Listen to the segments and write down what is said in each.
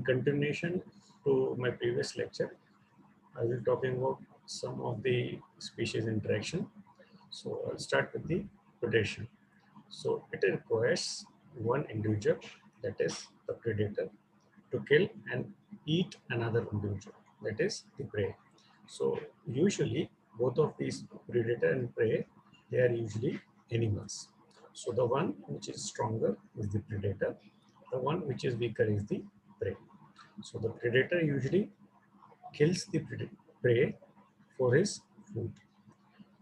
continuation to my previous lecture, I will be talking about some of the species interaction. So I'll start with the predation. So it requires one individual, that is the predator, to kill and eat another individual, that is the prey. So usually both of these predator and prey, they are usually animals. So the one which is stronger is the predator, the one which is weaker is the prey. So the predator usually kills the prey for his food.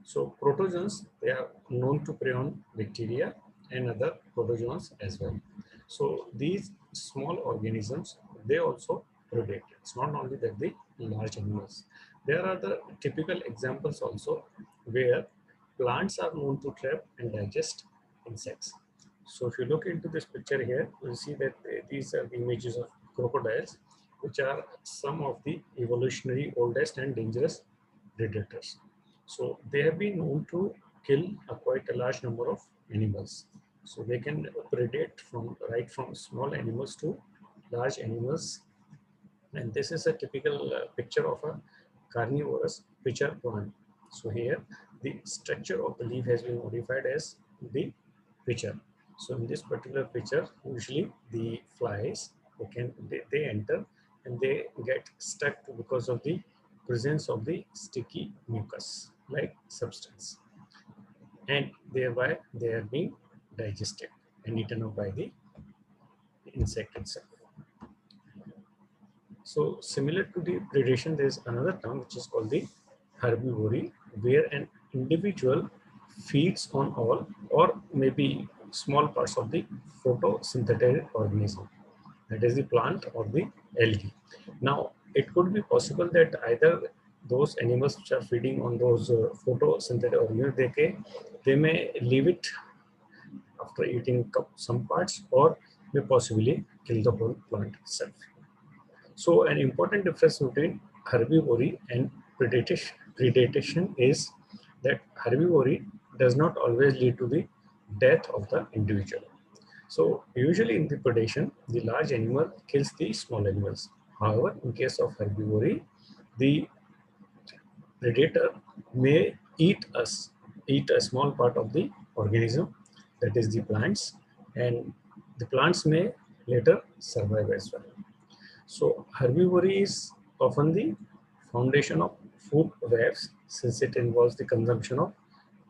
So protozoans, they are known to prey on bacteria and other protozoans as well. So these small organisms, they also predate. It's not only that the large animals. There are the typical examples also where plants are known to trap and digest insects. So if you look into this picture here, you'll see that these are the images of crocodiles, which are some of the evolutionary oldest and dangerous predators. So they have been known to kill quite a large number of animals. So they can predate from right from small animals to large animals. And this is a typical picture of a carnivorous pitcher plant. So here the structure of the leaf has been modified as the pitcher. So in this particular picture, usually the flies they enter and they get stuck because of the presence of the sticky mucus like substance, and thereby they are being digested and eaten up by the insect itself. So similar to the predation, there is another term which is called the herbivory, where an individual feeds on all or maybe small parts of the photosynthetic organism, that is the plant or the algae. Now, it could be possible that either those animals which are feeding on those photosynthetic organisms, they may leave it after eating some parts, or may possibly kill the whole plant itself. So an important difference between herbivory and predation is that herbivory does not always lead to the death of the individual. So usually in the predation, the large animal kills the small animals. However, in case of herbivory, the predator may eat a small part of the organism, that is the plants, and the plants may later survive as well. So herbivory is often the foundation of food webs since it involves the consumption of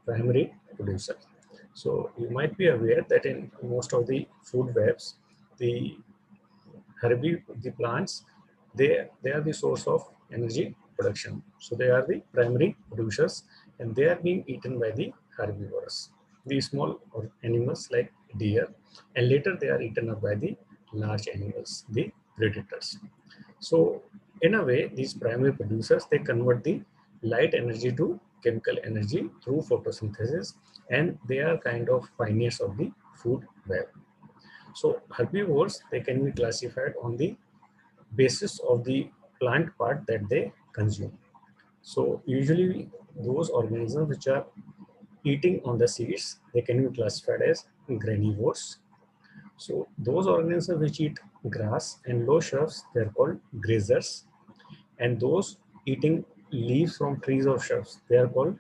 primary producers. So you might be aware that in most of the food webs, the the plants, they are the source of energy production. So they are the primary producers and they are being eaten by the herbivores, the small animals like deer, and later they are eaten up by the large animals, the predators. So in a way, these primary producers, they convert the light energy to chemical energy through photosynthesis, and they are kind of pioneers of the food web. So herbivores, they can be classified on the basis of the plant part that they consume. So usually those organisms which are eating on the seeds, they can be classified as granivores. So those organisms which eat grass and low shrubs, they are called grazers. And those eating leaves from trees or shrubs, they are called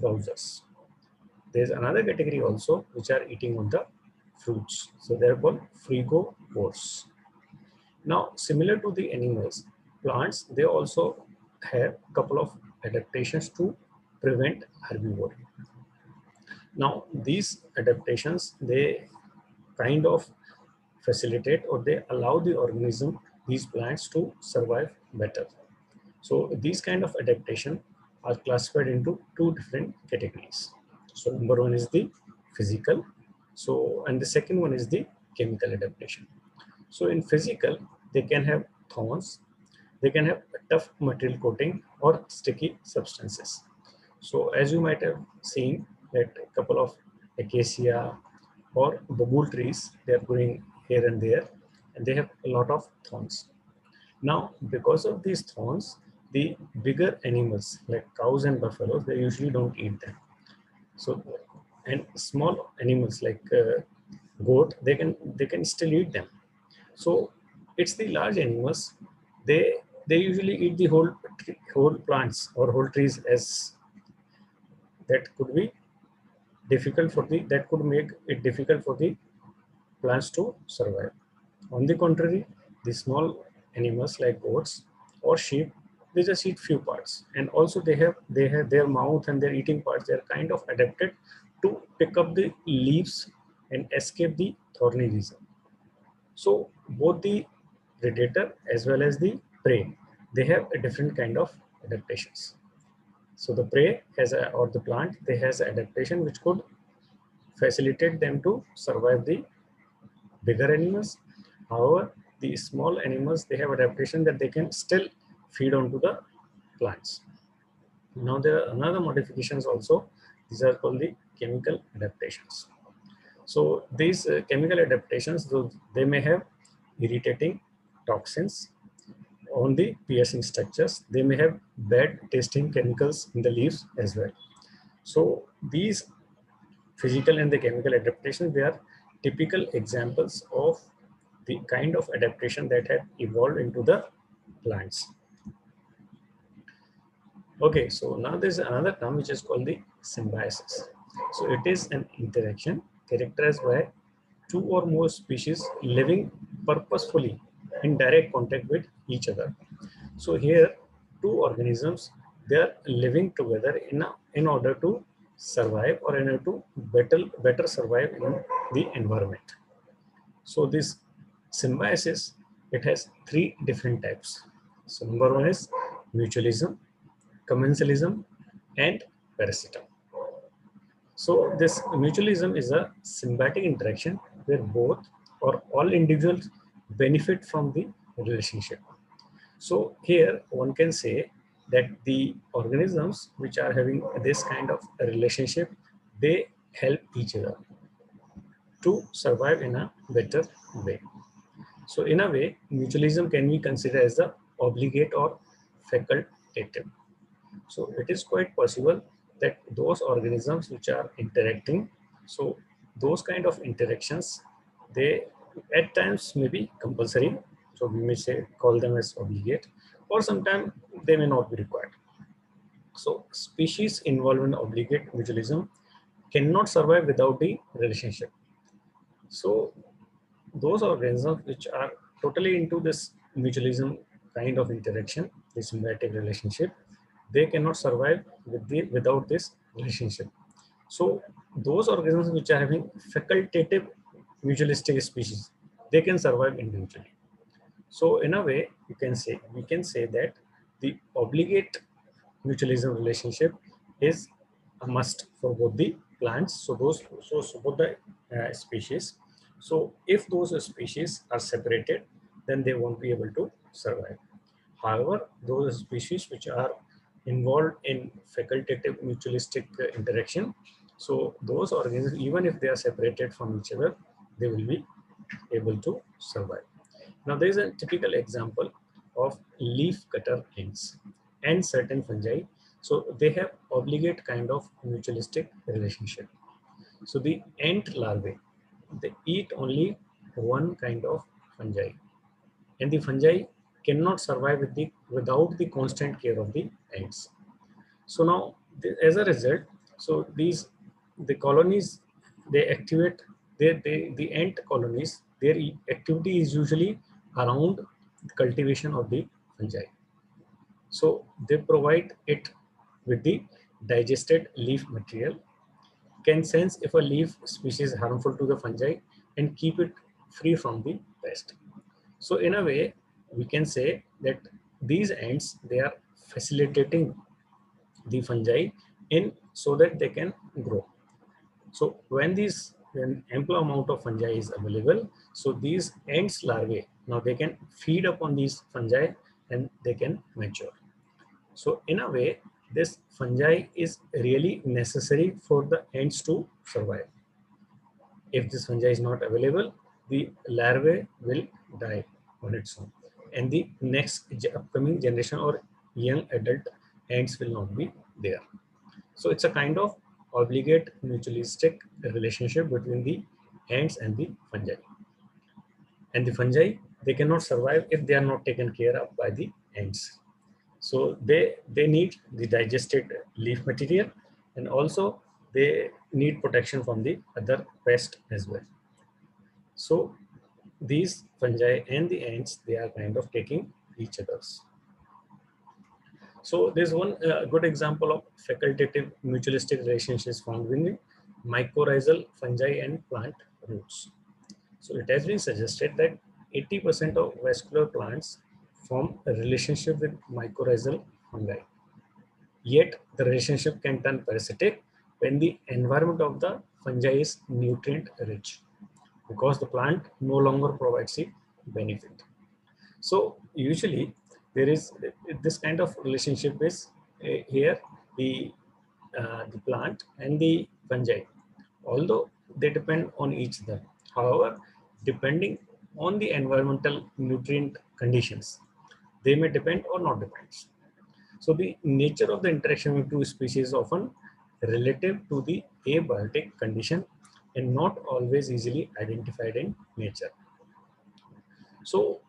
browsers. There's another category also which are eating on the fruits. So they are called frugivores. Now, similar to the animals, plants, they also have a couple of adaptations to prevent herbivory. Now, these adaptations, they kind of facilitate or they allow the organism, these plants to survive better. So these kind of adaptation are classified into two different categories. So number one is the physical. So, and the second one is the chemical adaptation. So in physical, they can have thorns, they can have a tough material coating or sticky substances. So as you might have seen that a couple of acacia or babul trees, they are growing here and there, and they have a lot of thorns. Now, because of these thorns, the bigger animals like cows and buffaloes, they usually don't eat them. So, and small animals like goat, they can still eat them. So it's the large animals. They usually eat the whole plants or whole trees, as that could be difficult for the that could make it difficult for the plants to survive. On the contrary, the small animals like goats or sheep, they just eat few parts, and also they have their mouth and their eating parts. They are kind of adapted to pick up the leaves and escape the thorny region. So both the predator as well as the prey, they have a different kind of adaptations. So the prey has or the plant, they has adaptation which could facilitate them to survive the bigger animals. However, the small animals, they have adaptation that they can still feed onto the plants. Now there are another modifications also. These are called the chemical adaptations. So these chemical adaptations, though they may have irritating toxins on the piercing structures, they may have bad tasting chemicals in the leaves as well. So these physical and the chemical adaptations, they are typical examples of the kind of adaptation that have evolved into the plants. Okay, so now there's another term which is called the symbiosis. So it is an interaction characterized by two or more species living purposefully in direct contact with each other. So here, two organisms, they are living together in order to survive, or in order to better survive in the environment. So this symbiosis, it has three different types. So number one is mutualism, commensalism, and parasitism. So this mutualism is a symbiotic interaction where both or all individuals benefit from the relationship. So here one can say that the organisms which are having this kind of a relationship, they help each other to survive in a better way. So in a way, mutualism can be considered as the obligate or facultative. So it is quite possible that those organisms which are interacting, so those kind of interactions, they at times may be compulsory. So we may say call them as obligate, or sometimes they may not be required. So species involved in obligate mutualism cannot survive without the relationship. So those organisms which are totally into this mutualism kind of interaction, this symbiotic relationship, they cannot survive without this relationship. So those organisms which are having facultative mutualistic species, they can survive individually. So in a way, we can say that the obligate mutualism relationship is a must for both the plants. So both the species. So if those species are separated, then they won't be able to survive. However, those species which are involved in facultative mutualistic interaction, so those organisms, even if they are separated from each other, they will be able to survive. Now there is a typical example of leaf cutter ants and certain fungi. So they have obligate kind of mutualistic relationship. So the ant larvae, they eat only one kind of fungi, and the fungi cannot survive without the constant care of the ants. So now, as a result, so the colonies, they activate the ant colonies. Their activity is usually around cultivation of the fungi. So they provide it with the digested leaf material, can sense if a leaf species is harmful to the fungi, and keep it free from the pest. So in a way, we can say that these ants, they are facilitating the fungi in so that they can grow. So when ample amount of fungi is available, so these ants larvae, now they can feed upon these fungi and they can mature. So in a way, this fungi is really necessary for the ants to survive. If this fungi is not available, the larvae will die on its own, and the next upcoming generation or young adult ants will not be there. So it's a kind of obligate mutualistic relationship between the ants and the fungi. And the fungi, they cannot survive if they are not taken care of by the ants. So they need the digested leaf material, and also they need protection from the other pests as well. So these fungi and the ants, they are kind of taking each other's. So there's one good example of facultative mutualistic relationships found within mycorrhizal fungi and plant roots. So it has been suggested that 80% of vascular plants form a relationship with mycorrhizal fungi. Yet the relationship can turn parasitic when the environment of the fungi is nutrient rich, because the plant no longer provides the benefit. So usually there is this kind of relationship is here, the plant and the fungi, although they depend on each other. However, depending on the environmental nutrient conditions, they may depend or not depend. So the nature of the interaction with two species is often relative to the abiotic condition and not always easily identified in nature. So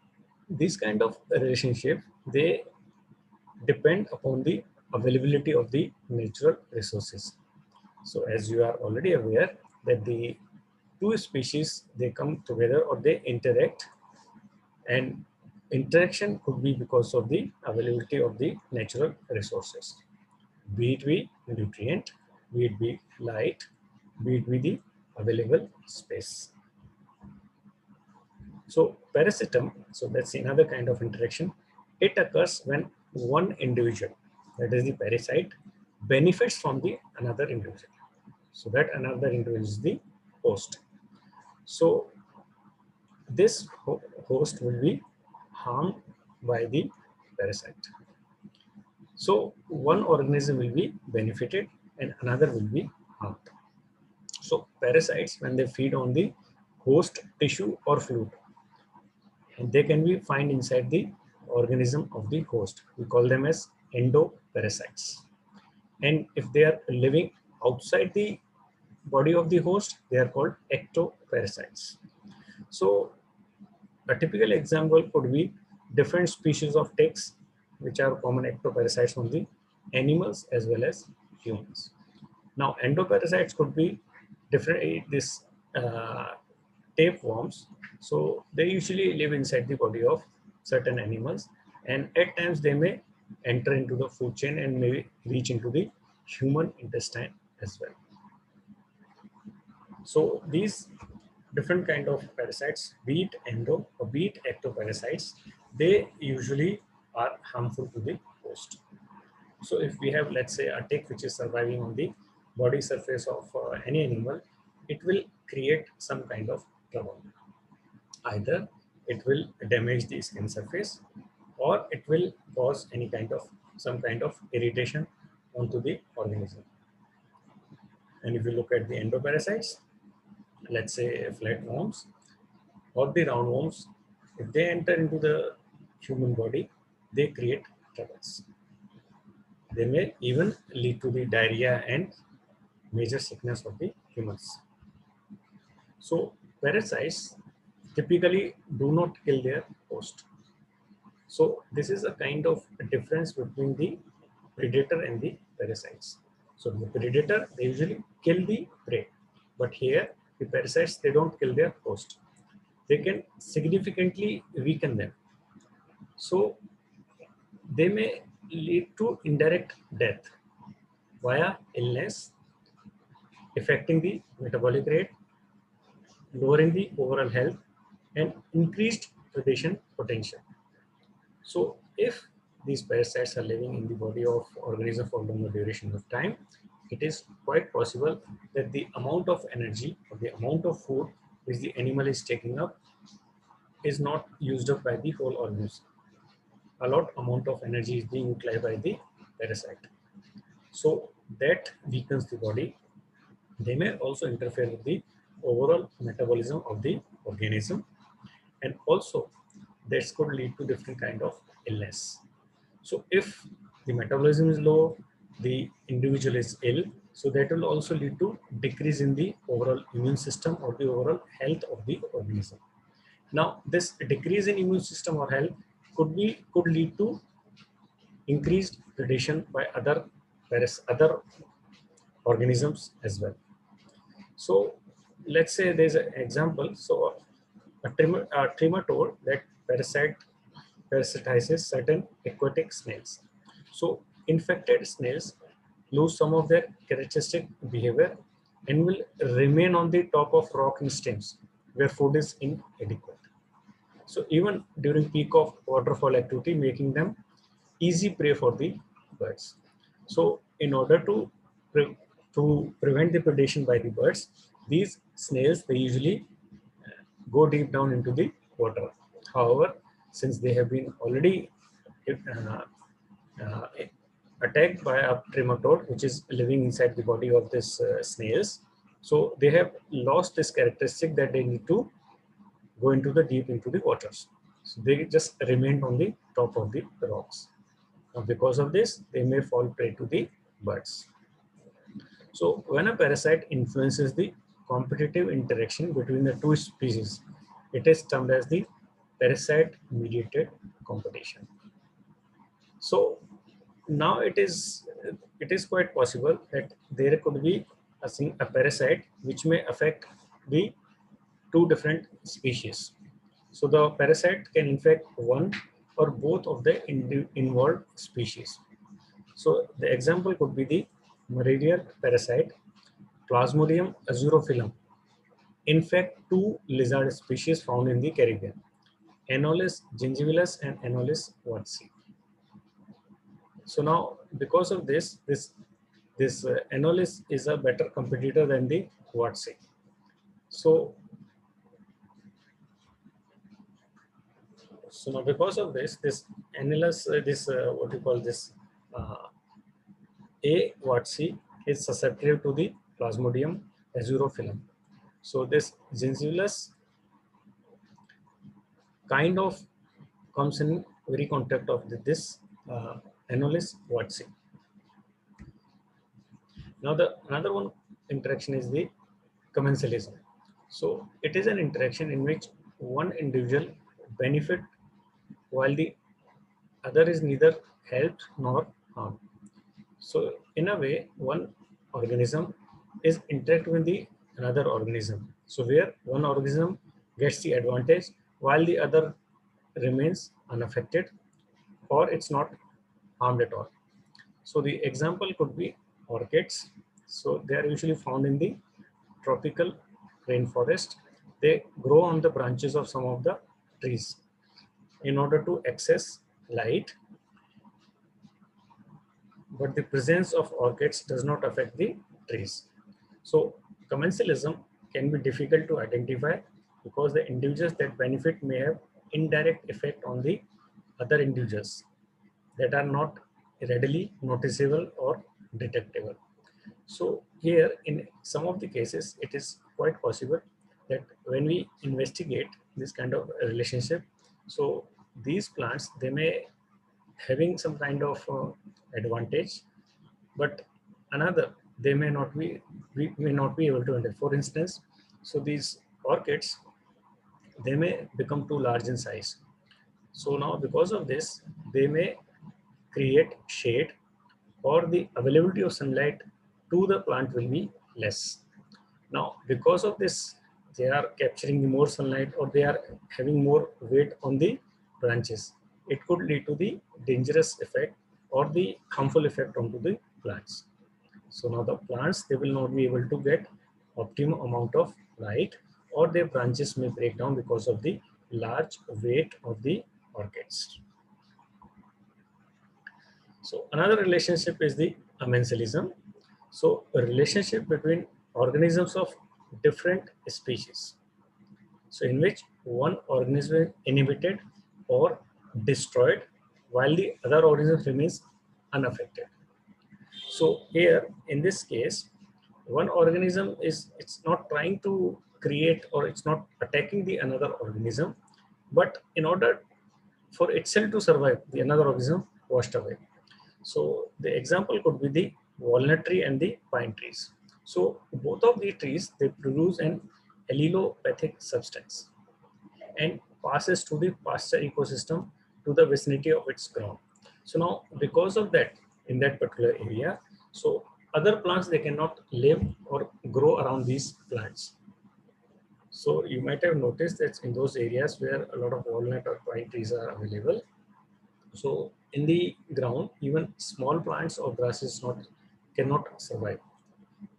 this kind of relationship, they depend upon the availability of the natural resources. So as you are already aware that the two species, they come together or they interact, and interaction could be because of the availability of the natural resources, be it be nutrient, be it be light, be it be the available space. So parasitum, so that's another kind of interaction. It occurs when one individual, that is the parasite, benefits from the another individual. So that another individual is the host. So this host will be harmed by the parasite. So one organism will be benefited and another will be harmed. So parasites, when they feed on the host tissue or fluid, and they can be found inside the organism of the host. We call them as endoparasites. And if they are living outside the body of the host, they are called ectoparasites. So a typical example could be different species of ticks, which are common ectoparasites on the animals as well as humans. Now, endoparasites could be different. This tapeworms, so they usually live inside the body of certain animals, and at times they may enter into the food chain and may reach into the human intestine as well. So these different kind of parasites, be it endo or be it ectoparasites, they usually are harmful to the host. So if we have, let's say, a tick which is surviving on the body surface of any animal, it will create some kind of trouble. Either it will damage the skin surface, or it will cause any kind of some kind of irritation onto the organism. And if you look at the endoparasites, let's say flatworms or the roundworms, if they enter into the human body, they create troubles. They may even lead to the diarrhea and major sickness of the humans. So parasites typically do not kill their host. So this is a kind of difference between the predator and the parasites. So the predator, they usually kill the prey, but here the parasites, they don't kill their host. They can significantly weaken them. So they may lead to indirect death via illness, affecting the metabolic rate, lowering the overall health, and increased predation potential. So if these parasites are living in the body of organism for longer duration of time, it is quite possible that the amount of energy or the amount of food which the animal is taking up is not used up by the whole organism. A lot amount of energy is being utilized by the parasite. So that weakens the body. They may also interfere with the overall metabolism of the organism, and also this could lead to different kind of illness. So if the metabolism is low, the individual is ill, so that will also lead to decrease in the overall immune system or the overall health of the organism. Now, this decrease in immune system or health could lead to increased predation by other organisms as well. So let's say there's an example. So a trematode that parasitizes certain aquatic snails. So infected snails lose some of their characteristic behavior and will remain on the top of rock and stems where food is inadequate. So even during peak of waterfall activity, making them easy prey for the birds. So in order pre- to prevent the predation by the birds, these snails, they usually go deep down into the water. However, since they have been already uh, uh, attacked by a trematode, which is living inside the body of this snails, so they have lost this characteristic that they need to go into the deep into the waters. So they just remained on the top of the rocks. Now, because of this, they may fall prey to the birds. So when a parasite influences the competitive interaction between the two species, it is termed as the parasite-mediated competition. So now it is quite possible that there could be a parasite which may affect the two different species. So the parasite can infect one or both of the involved species. So the example could be the malarial parasite Plasmodium azulophyllum infect two lizard species found in the Caribbean, Anolis gingivalis and Anolis watsi. So now, because of this Anolis is a better competitor than the watsi. So so now because of this Anolis, what you call this uh, A watsi is susceptible to the Plasmodium azulophyllum. So this gingivalis kind of comes in very contact of this Anolis watsi. Now the another one interaction is the commensalism. So it is an interaction in which one individual benefit while the other is neither helped nor harmed. So in a way, one organism is interact with the another organism. So where one organism gets the advantage while the other remains unaffected or it's not harmed at all. So the example could be orchids. So they are usually found in the tropical rainforest. They grow on the branches of some of the trees in order to access light, but the presence of orchids does not affect the trees. So commensalism can be difficult to identify because the individuals that benefit may have indirect effect on the other individuals that are not readily noticeable or detectable. So here in some of the cases, it is quite possible that when we investigate this kind of relationship, so these plants, they may having some kind of advantage, but another, they may not be, we may not be able to understand. For instance, so these orchids, they may become too large in size. So now because of this, they may create shade or the availability of sunlight to the plant will be less. Now, because of this, they are capturing more sunlight or they are having more weight on the branches. It could lead to the dangerous effect or the harmful effect onto the plants. So now the plants, they will not be able to get optimum amount of light or their branches may break down because of the large weight of the orchids. So another relationship is the amensalism. So a relationship between organisms of different species. So in which one organism is inhibited or destroyed while the other organism remains unaffected. So here in this case, one organism is it's not trying to create or it's not attacking the another organism, but in order for itself to survive, the another organism washed away. So the example could be the walnut tree and the pine trees. So both of the trees, they produce an allelopathic substance. and passes to the pasture ecosystem to the vicinity of its ground. So now because of that, in that particular area, so other plants, they cannot live or grow around these plants. So you might have noticed that in those areas where a lot of walnut or pine trees are available, so in the ground, even small plants or grasses cannot survive.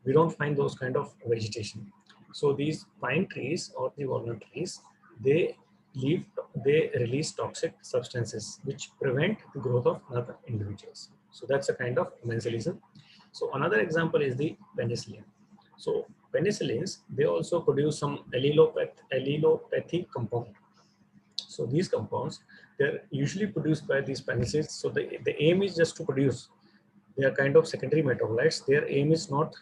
We don't find those kind of vegetation. So these pine trees or the walnut trees, they leave, they release toxic substances which prevent the growth of other individuals. So that's a kind of commensalism. So another example is the penicillin. So penicillins, they also produce some allelopathy compound. So these compounds, they're usually produced by these penicillins. So the aim is just to produce. They are kind of secondary metabolites. Their aim is not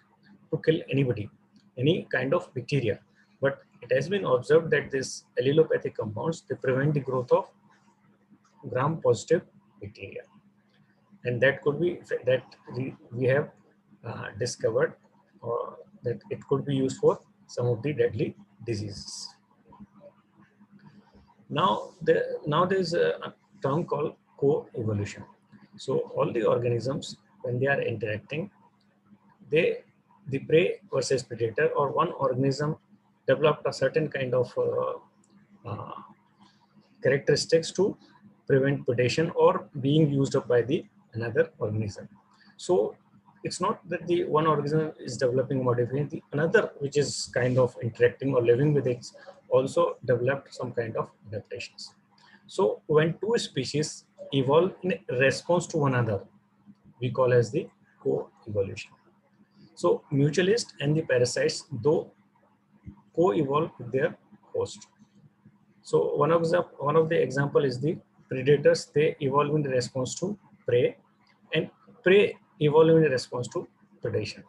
to kill anybody, any kind of bacteria. But it has been observed that these allelopathic compounds, they prevent the growth of gram-positive bacteria. And that could be that we have discovered that it could be used for some of the deadly diseases. Now there's a term called co-evolution. So all the organisms, when they are interacting, the prey versus predator, or one organism developed a certain kind of uh, characteristics to prevent predation or being used up by the another organism. So it's not that the one organism is developing modification, the another which is kind of interacting or living with it also developed some kind of adaptations. So when two species evolve in response to one another, we call as the co-evolution. So mutualists and the parasites, though, co-evolve with their host. So one of the example is the predators. They evolve in response to prey, and prey evolve in response to predation.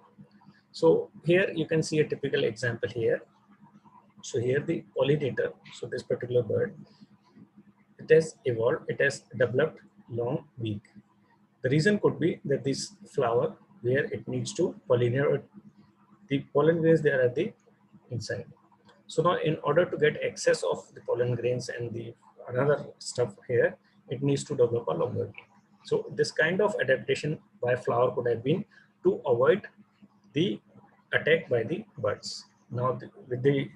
So here you can see a typical example here. So here the pollinator. So this particular bird, it has evolved. It has developed long beak. The reason could be that this flower, where it needs to pollinate, the pollen grains, they are at the inside. So now in order to get excess of the pollen grains and the another stuff here, it needs to develop a longer beak. So this kind of adaptation by flower could have been to avoid the attack by the birds. Now with the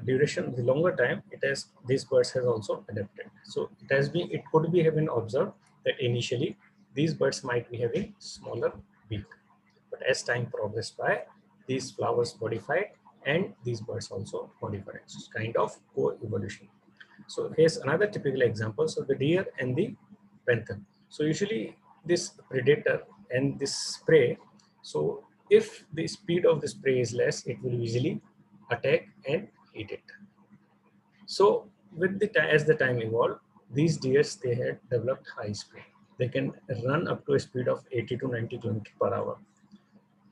duration, the longer time, it has, these birds has also adapted. So it could be having observed that initially these birds might be having smaller beak, but as time progressed by, these flowers modified and these birds also modified. So it's kind of co-evolution. So here's another typical example. So the deer and the panther. So usually this predator and this prey, so if the speed of this prey is less, it will easily attack and eat it. So with the as the time evolved, these deers, they had developed high speed. They can run up to a speed of 80 to 90 kilometers per hour.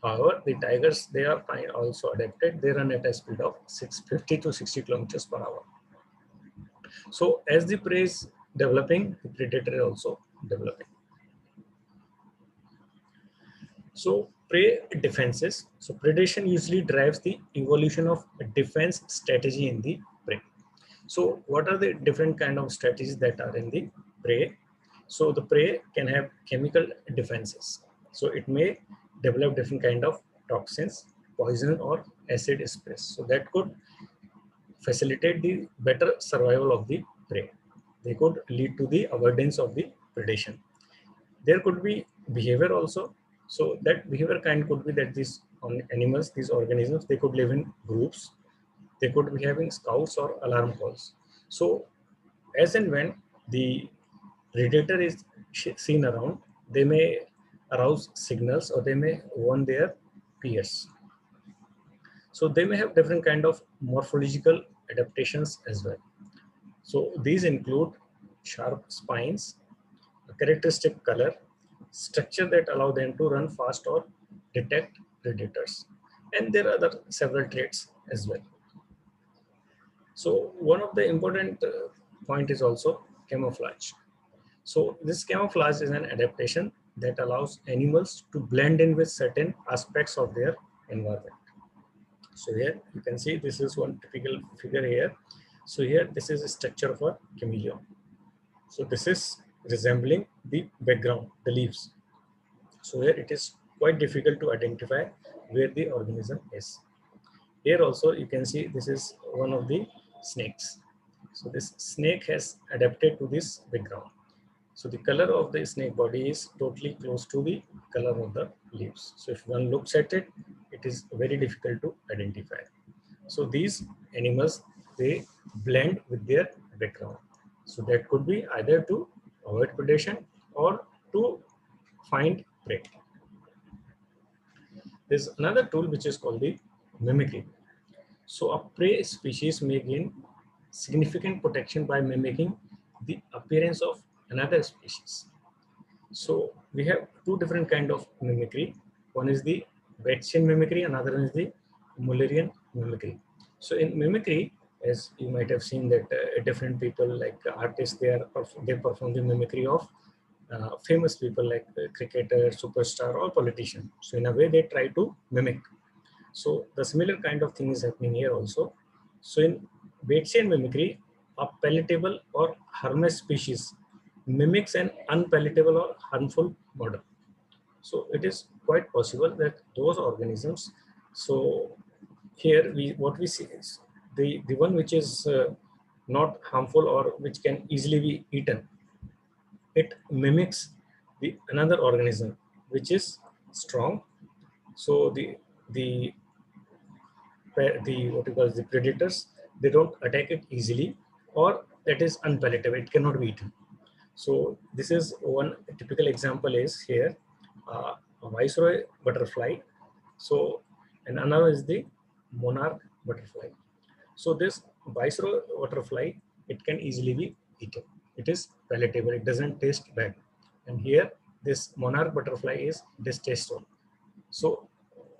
However, the tigers, they are also adapted. They run at a speed of 650 to 60 kilometers per hour. So as the prey is developing, the predator is also developing. So prey defenses. So predation usually drives the evolution of a defense strategy in the prey. So what are the different kind of strategies that are in the prey? So the prey can have chemical defenses. So it may develop different kind of toxins, poison or acid sprays. So that could facilitate the better survival of the prey. They could lead to the avoidance of the predation. There could be behavior also. So that behavior kind could be that these animals, these organisms, they could live in groups. They could be having scouts or alarm calls. So as and when the predator is seen around, they may arouse signals or they may warn their peers. So they may have different kind of morphological adaptations as well. So these include sharp spines, a characteristic color, structure that allow them to run fast or detect predators. And there are other several traits as well. So one of the important point is also camouflage. So this camouflage is an adaptation that allows animals to blend in with certain aspects of their environment. So here you can see this is one typical figure here. So here, this is a structure of a chameleon. So this is resembling the background, the leaves. So here it is quite difficult to identify where the organism is. Here also you can see this is one of the snakes. So this snake has adapted to this background. So the color of the snake body is totally close to the color of the leaves. So if one looks at it, it is very difficult to identify. So these animals, they blend with their background. So that could be either to avoid predation or to find prey. There's another tool which is called the mimicry. So a prey species may gain significant protection by mimicking the appearance of another species. So we have two different kind of mimicry. One is the Batesian mimicry, another one is the Mullerian mimicry. So in mimicry, as you might have seen that different people like artists, they perform the mimicry of famous people like cricketer, superstar, or politician. So in a way, they try to mimic. So the similar kind of thing is happening here also. So in Batesian mimicry, a palatable or harmless species mimics an unpalatable or harmful model. So it is quite possible that those organisms. So here what we see is the one which is not harmful or which can easily be eaten. It mimics the another organism which is strong. So the what you call the predators, they don't attack it easily, or that is unpalatable, it cannot be eaten. So this is one typical example is here, a viceroy butterfly. So and another is the monarch butterfly. So this viceroy butterfly, it can easily be eaten, it is palatable, it doesn't taste bad. And here this monarch butterfly is distasteful. So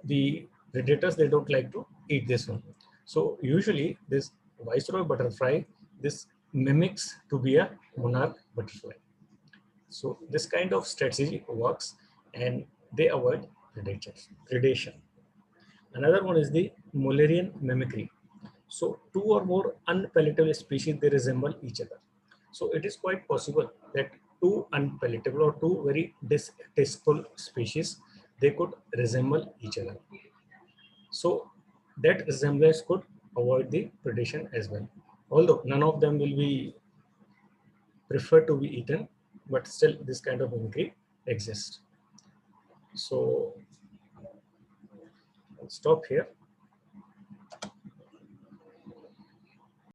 the predators, they don't like to eat this one. So usually this viceroy butterfly, this mimics to be a monarch butterfly. So this kind of strategy works, and they avoid predation. Another one is the Mullerian mimicry. So two or more unpalatable species, they resemble each other. So it is quite possible that two unpalatable or two very distasteful species, they could resemble each other. So that resemblance could avoid the predation as well. Although none of them will be preferred to be eaten, but still this kind of mimicry exists. So I'll stop here.